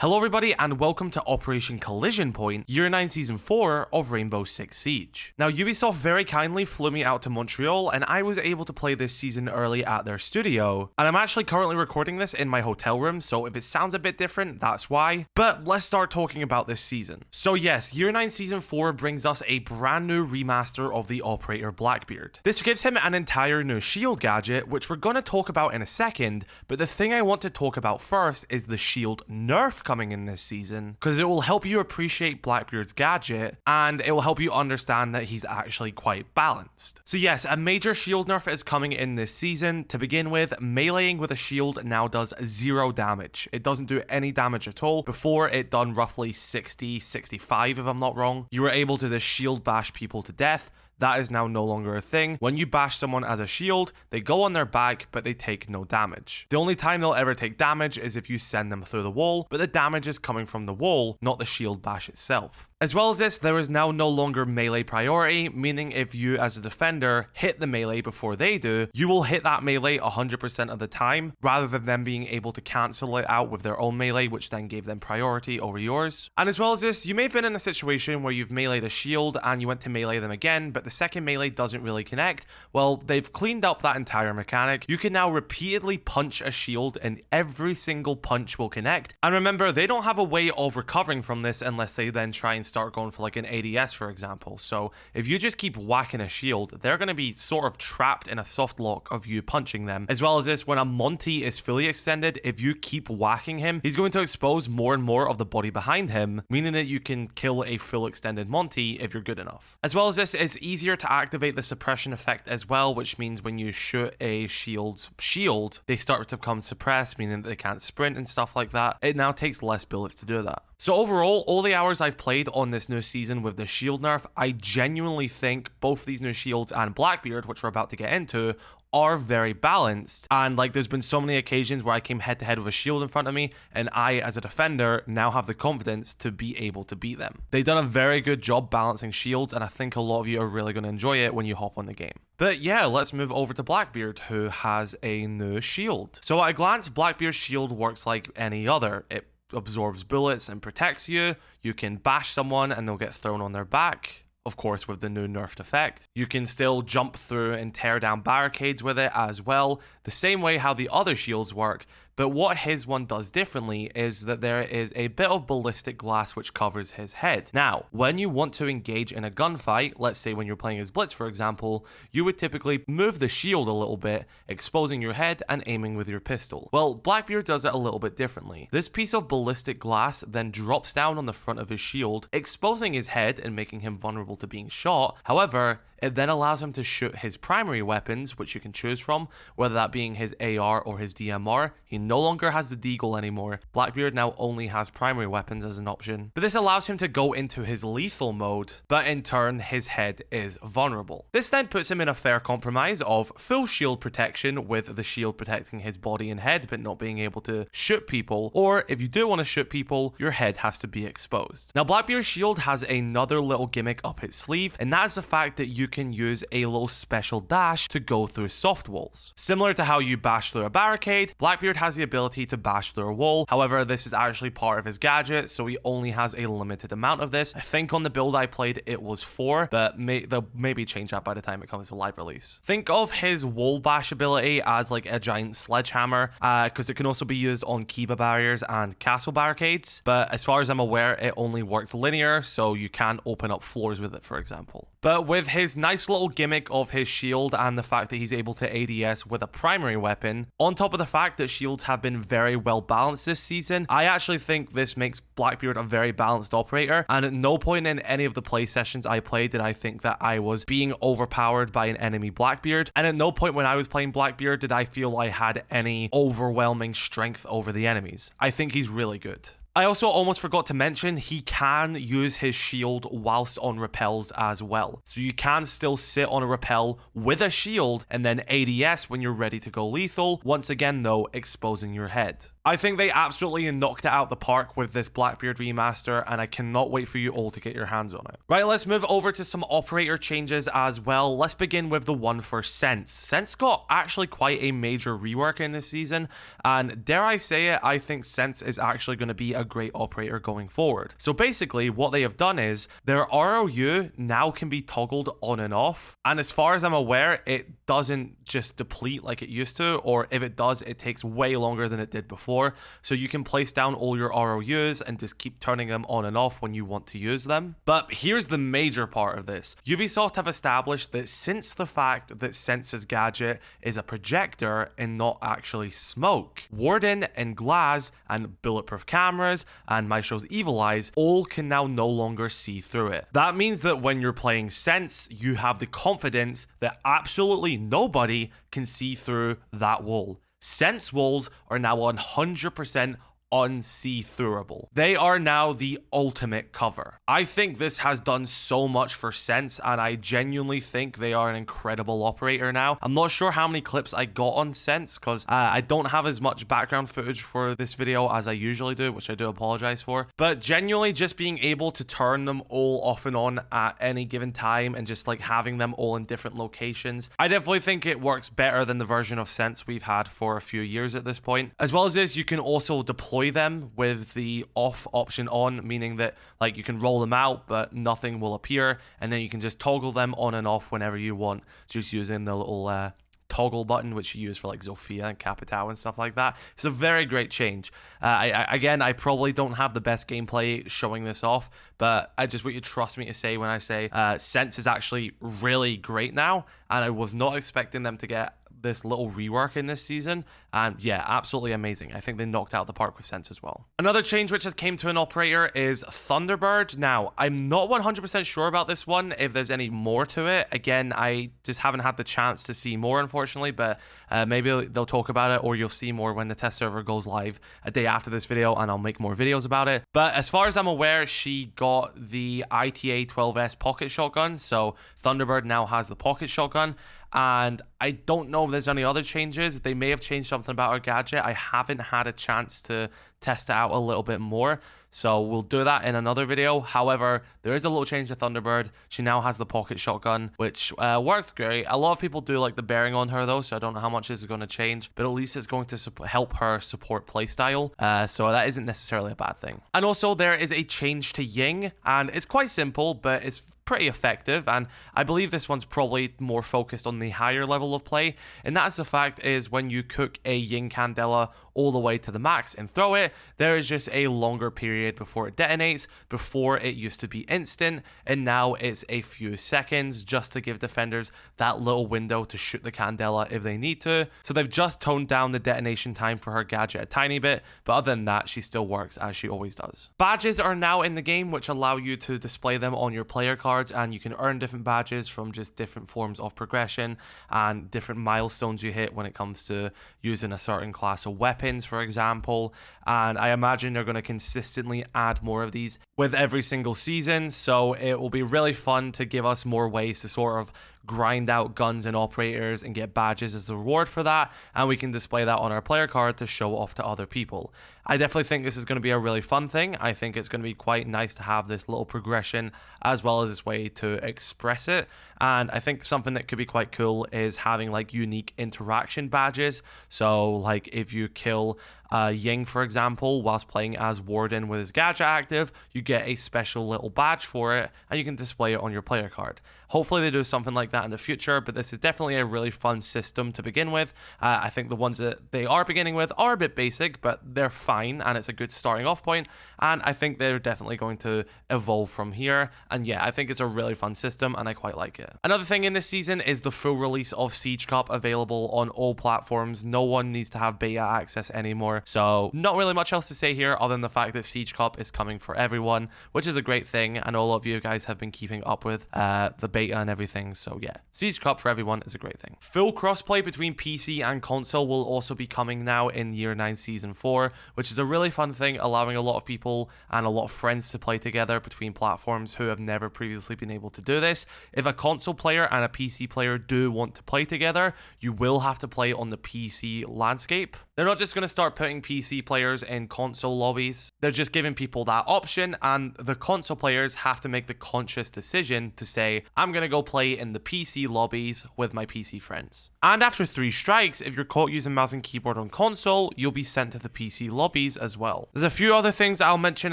Hello everybody and welcome to Operation Collision Point, Year 9 Season 4 of Rainbow Six Siege. Now Ubisoft very kindly flew me out to Montreal and I was able to play this season early at their studio. And I'm actually currently recording this in my hotel room, so if it sounds a bit different, that's why. But let's start talking about this season. So yes, Year 9 Season 4 brings us a brand new remaster of the operator Blackbeard. This gives him an entire new shield gadget, which we're going to talk about in a second, but the thing I want to talk about first is the shield nerf coming in this season, because it will help you appreciate Blackbeard's gadget and it will help you understand that he's actually quite balanced. So yes, a major shield nerf is coming in this season. To begin with, meleeing with a shield now does 0 damage. It doesn't do any damage at all. Before, it done roughly 60, 65 if I'm not wrong. You were able to just shield bash people to death. That is now no longer a thing. When you bash someone as a shield, they go on their back, but they take no damage. The only time they'll ever take damage is if you send them through the wall, but the damage is coming from the wall, not the shield bash itself. As well as this, there is now no longer melee priority, meaning if you as a defender hit the melee before they do, you will hit that melee 100% of the time, rather than them being able to cancel it out with their own melee, which then gave them priority over yours. And as well as this, you may have been in a situation where you've meleeed a shield and you went to melee them again, but the second melee doesn't really connect. Well, they've cleaned up that entire mechanic. You can now repeatedly punch a shield and every single punch will connect. And remember, they don't have a way of recovering from this unless they then try and start going for like an ADS, for example. So if you just keep whacking a shield, they're going to be sort of trapped in a soft lock of you punching them. As well as this, when a Monty is fully extended, if you keep whacking him, he's going to expose more and more of the body behind him, meaning that you can kill a full extended Monty if you're good enough. As well as this, it's easier to activate the suppression effect as well, which means when you shoot a shield's shield, they start to become suppressed, meaning that they can't sprint and stuff like that. It now takes less bullets to do that. So overall, all the hours I've played on this new season with the shield nerf, I genuinely think both these new shields and Blackbeard, which we're about to get into, are very balanced. And like, there's been so many occasions where I came head to head with a shield in front of me and I as a defender now have the confidence to be able to beat them. They've done a very good job balancing shields and I think a lot of you are really going to enjoy it when you hop on the game. But yeah, let's move over to Blackbeard, who has a new shield. So at a glance, Blackbeard's shield works like any other. It absorbs bullets and protects you. You can bash someone and they'll get thrown on their back. Of course, with the new nerfed effect. You can still jump through and tear down barricades with it as well, the same way how the other shields work. But what his one does differently is that there is a bit of ballistic glass which covers his head. Now, when you want to engage in a gunfight, let's say when you're playing as Blitz, for example, you would typically move the shield a little bit, exposing your head and aiming with your pistol. Well, Blackbeard does it a little bit differently. This piece of ballistic glass then drops down on the front of his shield, exposing his head and making him vulnerable to being shot. However, it then allows him to shoot his primary weapons, which you can choose from, whether that being his AR or his DMR. He no longer has the deagle anymore. Blackbeard now only has primary weapons as an option. But this allows him to go into his lethal mode, but in turn, his head is vulnerable. This then puts him in a fair compromise of full shield protection with the shield protecting his body and head, but not being able to shoot people. Or if you do want to shoot people, your head has to be exposed. Now, Blackbeard's shield has another little gimmick up its sleeve, and that is the fact that you can use a little special dash to go through soft walls. Similar to how you bash through a barricade, Blackbeard has the ability to bash through a wall. However, this is actually part of his gadget, so he only has a limited amount of this. I think on the build I played, it was 4, but they'll maybe change that by the time it comes to live release. Think of his wall bash ability as like a giant sledgehammer, because it can also be used on Kiba barriers and castle barricades. But as far as I'm aware, it only works linear, so you can't open up floors with it, for example. But with his nice little gimmick of his shield and the fact that he's able to ADS with a primary weapon, on top of the fact that shields have been very well balanced this season, I actually think this makes Blackbeard a very balanced operator, and at no point in any of the play sessions I played did I think that I was being overpowered by an enemy Blackbeard, and at no point when I was playing Blackbeard did I feel I had any overwhelming strength over the enemies. I think he's really good. I also almost forgot to mention he can use his shield whilst on repels as well. So you can still sit on a repel with a shield and then ADS when you're ready to go lethal. Once again though, exposing your head. I think they absolutely knocked it out the park with this Blackbeard remaster, and I cannot wait for you all to get your hands on it. Right, let's move over to some operator changes as well. Let's begin with the one for Sens. Sens got actually quite a major rework in this season, and dare I say it, I think Sens is actually going to be a great operator going forward. So basically, what they have done is their ROU now can be toggled on and off, and as far as I'm aware, it doesn't just deplete like it used to, or if it does, it takes way longer than it did before. So you can place down all your ROUs and just keep turning them on and off when you want to use them. But here's the major part of this. Ubisoft have established that since the fact that Sens's gadget is a projector and not actually smoke, Warden and Glass and bulletproof cameras and Maestro's evil eyes all can now no longer see through it. That means that when you're playing Sens, you have the confidence that absolutely nobody can see through that wall. Sens walls are now 100% unsee-throughable. They are now the ultimate cover. I think this has done so much for Sens, and I genuinely think they are an incredible operator now. I'm not sure how many clips I got on Sens because I don't have as much background footage for this video as I usually do, which I do apologize for. But genuinely just being able to turn them all off and on at any given time and just like having them all in different locations, I definitely think it works better than the version of Sens we've had for a few years at this point. As well as this, you can also deploy them with the off option on, meaning that like you can roll them out but nothing will appear, and then you can just toggle them on and off whenever you want, just using the little toggle button which you use for like Zofia and Capitao and stuff like that. It's a very great change. I probably don't have the best gameplay showing this off, but I just want you to trust me to say when I say Sens is actually really great now, and I was not expecting them to get this little rework in this season, and yeah, absolutely amazing. I think they knocked out the park with Sens as well. Another change which has came to an operator is Thunderbird. Now, I'm not 100% sure about this one, if there's any more to it. Again, I just haven't had the chance to see more, unfortunately, but maybe they'll talk about it, or you'll see more when the test server goes live a day after this video, and I'll make more videos about it. But as far as I'm aware, she got the ITA 12S pocket shotgun, so Thunderbird now has the pocket shotgun. And I don't know if there's any other changes. They may have changed something about her gadget. I haven't had a chance to test it out a little bit more, so we'll do that in another video. However, there is a little change to Thunderbird. She now has the pocket shotgun, which works great. A lot of people do like the bearing on her though, so I don't know how much this is going to change, but at least it's going to help her support playstyle, so that isn't necessarily a bad thing. And also there is a change to Ying, and it's quite simple, but it's pretty effective, and I believe this one's probably more focused on the higher level of play, and that's the fact is when you cook a Ying Candela all the way to the max and throw it, there is just a longer period before it detonates. Before it used to be instant, and now it's a few seconds, just to give defenders that little window to shoot the Candela if they need to. So they've just toned down the detonation time for her gadget a tiny bit, but other than that, she still works as she always does. Badges are now in the game, which allow you to display them on your player cards, and you can earn different badges from just different forms of progression and different milestones you hit when it comes to using a certain class of weapons, for example. And I imagine they're going to consistently add more of these with every single season, so it will be really fun to give us more ways to sort of grind out guns and operators and get badges as the reward for that, and we can display that on our player card to show off to other people. I definitely think this is going to be a really fun thing. I think it's going to be quite nice to have this little progression as well as this way to express it, and I think something that could be quite cool is having like unique interaction badges. So like if you kill Ying, for example, whilst playing as Warden with his gadget active, you get a special little badge for it, and you can display it on your player card. Hopefully they do something like that in the future, but this is definitely a really fun system to begin with. I think the ones that they are beginning with are a bit basic, but they're fine, and it's a good starting off point, and I think they're definitely going to evolve from here. And yeah, I think it's a really fun system, and I quite like it. Another thing in this season is the full release of Siege Cup, available on all platforms. No one needs to have beta access anymore, so not really much else to say here other than the fact that Siege Cup is coming for everyone, which is a great thing, and all of you guys have been keeping up with the beta and everything, so yeah, Siege Cup for everyone is a great thing. Full crossplay between PC and console will also be coming now in Year 9 Season 4, which which is a really fun thing, allowing a lot of people and a lot of friends to play together between platforms who have never previously been able to do this. If a console player and a PC player do want to play together, you will have to play on the PC landscape. They're not just going to start putting PC players in console lobbies. They're just giving people that option, and the console players have to make the conscious decision to say, I'm going to go play in the PC lobbies with my PC friends. And after 3 strikes, if you're caught using mouse and keyboard on console, you'll be sent to the PC lobbies as well. There's a few other things I'll mention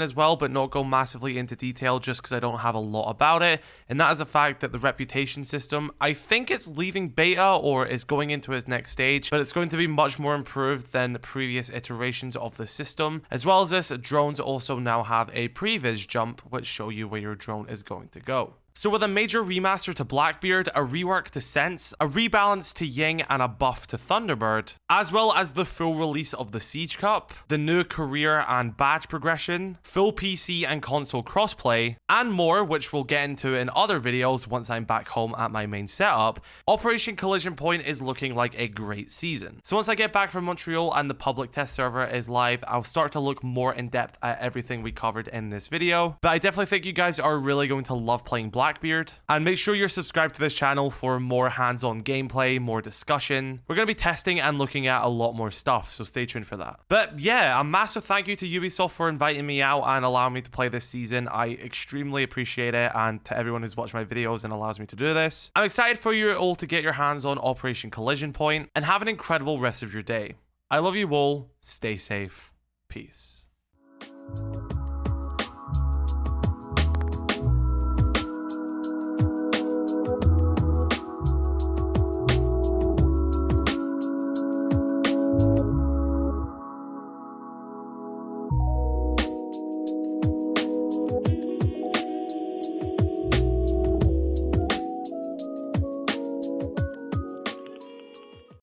as well, but not go massively into detail just because I don't have a lot about it. And that is the fact that the reputation system, I think it's leaving beta or is going into its next stage, but it's going to be much more improved than previous iterations of the system. As well as this, drones also now have a previs jump, which show you where your drone is going to go. So with a major remaster to Blackbeard, a rework to Sens, a rebalance to Ying, and a buff to Thunderbird, as well as the full release of the Siege Cup, the new career and badge progression, full PC and console crossplay, and more, which we'll get into in other videos once I'm back home at my main setup, Operation Collision Point is looking like a great season. So once I get back from Montreal and the public test server is live, I'll start to look more in depth at everything we covered in this video. But I definitely think you guys are really going to love playing Blackbeard, and make sure you're subscribed to this channel for more hands-on gameplay, more discussion. We're going to be testing and looking at a lot more stuff, so stay tuned for that. But yeah, a massive thank you to Ubisoft for inviting me out and allowing me to play this season. I extremely appreciate it, and to everyone who's watched my videos and allows me to do this. I'm excited for you all to get your hands on Operation Collision Point, and have an incredible rest of your day. I love you all, stay safe, peace.